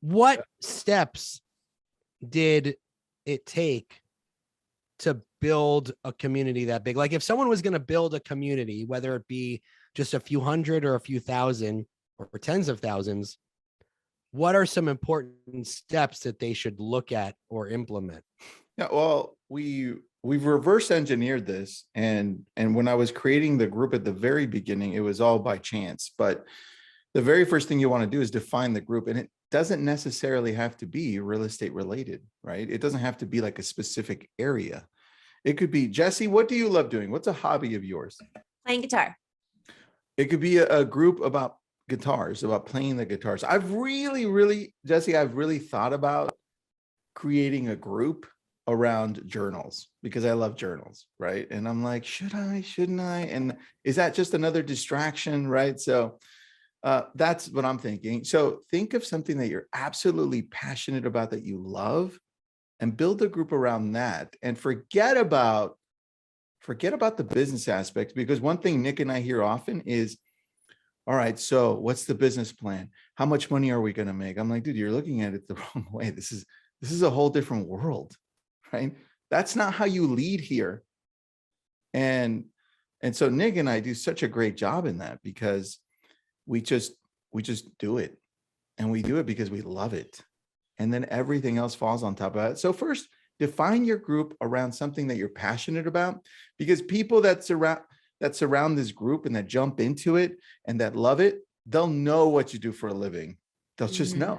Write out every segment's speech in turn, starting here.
What steps did it take to build a community that big? Like if someone was going to build a community, whether it be just a few hundred or a few thousand or tens of thousands, what are some important steps that they should look at or implement? Yeah, well, we've reverse engineered this, and when I was creating the group at the very beginning, it was all by chance. But the very first thing you want to do is define the group, and it doesn't necessarily have to be real estate related, right? It doesn't have to be like a specific area. It could be, Jesse, what do you love doing? What's a hobby of yours? Playing guitar. It could be a group about guitars, about playing the guitars. I've really, Jesse, I've really thought about creating a group around journals because I love journals, right? And I'm like, should I, shouldn't I? And is that just another distraction, right? So that's what I'm thinking. So think of something that you're absolutely passionate about, that you love, and build a group around that, and forget about the business aspects. Because one thing Nick and I hear often is, all right, so what's the business plan? How much money are we going to make? I'm like, dude, you're looking at it the wrong way. This is a whole different world, right? That's not how you lead here. And so Nick and I do such a great job in that, because we just do it, and we do it because we love it. And then everything else falls on top of that. So first, define your group around something that you're passionate about, because people that surround this group and that jump into it and that love it, they'll know what you do for a living. They'll just know.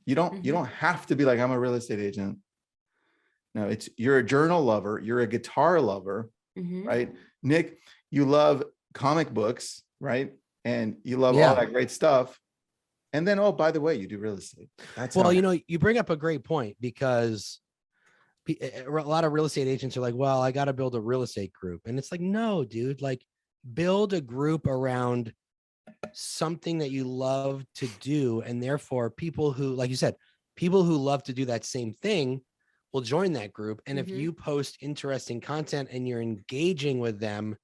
You don't have to be like, I'm a real estate agent. No, you're a journal lover, you're a guitar lover, right? Nick, you love comic books, right? And you love all that great stuff. And then, oh, by the way, you do real estate. That's well, you bring up a great point, because a lot of real estate agents are like, well, I got to build a real estate group. And it's like, no, dude, like build a group around something that you love to do. And therefore people who, like you said, people who love to do that same thing will join that group. And if you post interesting content and you're engaging with them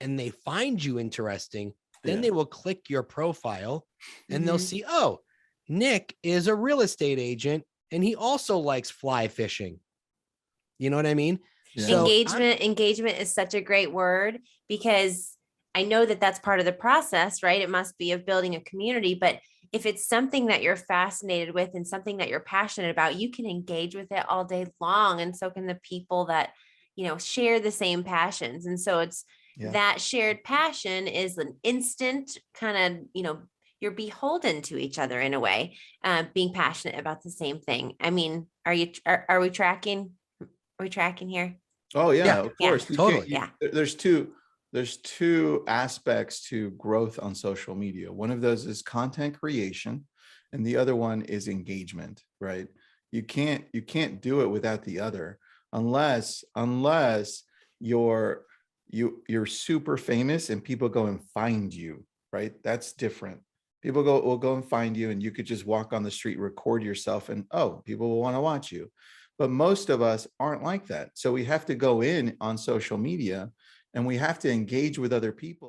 and they find you interesting, then they will click your profile and they'll see, oh, Nick is a real estate agent and he also likes fly fishing. You know what I mean? Yeah. So Engagement is such a great word, because I know that that's part of the process, right? It must be of building a community, but if it's something that you're fascinated with and something that you're passionate about, you can engage with it all day long. And so can the people that, share the same passions. And so it's that shared passion is an instant kind of, you're beholden to each other in a way, being passionate about the same thing. I mean, are we tracking? Are we tracking here? Oh yeah, of course. Totally. There's two aspects to growth on social media. One of those is content creation, and the other one is engagement, right? You can't do it without the other, unless you're super famous and people go and find you, right? That's different. People will go and find you, and you could just walk on the street, record yourself, and people will want to watch you. But most of us aren't like that. So we have to go in on social media and we have to engage with other people.